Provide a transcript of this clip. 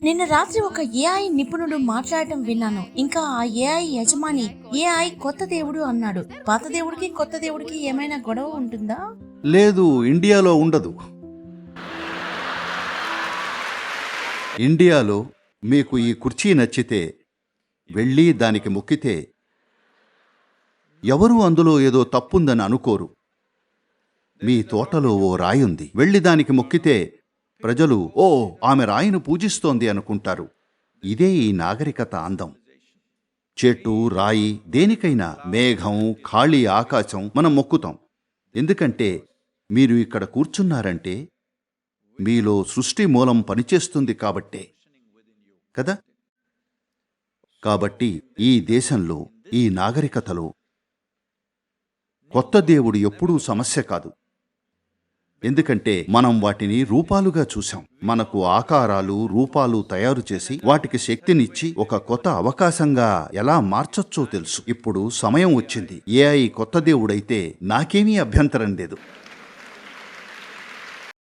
నిన్న రాత్రి ఒక ఏఐ నిపుణుడు మాట్లాడటం విన్నాను. ఇంకా ఆ ఏఐ యజమాని ఏఐ కొత్త దేవుడు అన్నాడు. పాత దేవుడికి కొత్త దేవుడికి ఏమైనా గొడవ ఉంటుందా? లేదు, ఇండియాలో ఉండదు. ఇండియాలో మీకు ఈ కుర్చీ నచ్చితే వెళ్ళి దానికి మొక్కితే ఎవరూ అందులో ఏదో తప్పుందని అనుకోరు. మీ తోటలో ఓ రాయుంది, వెళ్ళి దానికి మొక్కితే ప్రజలు ఓ ఆమె రాయిని పూజిస్తోంది అనుకుంటారు. ఇదే ఈ నాగరికత అందం. చెట్టు, రాయి, దేనికైనా, మేఘం, ఖాళీ ఆకాశం మనం మొక్కుతాం. ఎందుకంటే మీరు ఇక్కడ కూర్చున్నారంటే మీలో సృష్టి మూలం పనిచేస్తుంది కాబట్టే కదా. కాబట్టి ఈ దేశంలో, ఈ నాగరికతలో కొత్త దేవుడు ఎప్పుడూ సమస్య కాదు. ఎందుకంటే మనం వాటిని రూపాలుగా చూశాం. మనకు ఆకారాలు, రూపాలు తయారు చేసి వాటికి శక్తినిచ్చి ఒక కొత్త అవకాశంగా ఎలా మార్చొచ్చో తెలుసు. ఇప్పుడు సమయం వచ్చింది. ఏఐ కొత్త దేవుడైతే నాకేమీ అభ్యంతరం లేదు.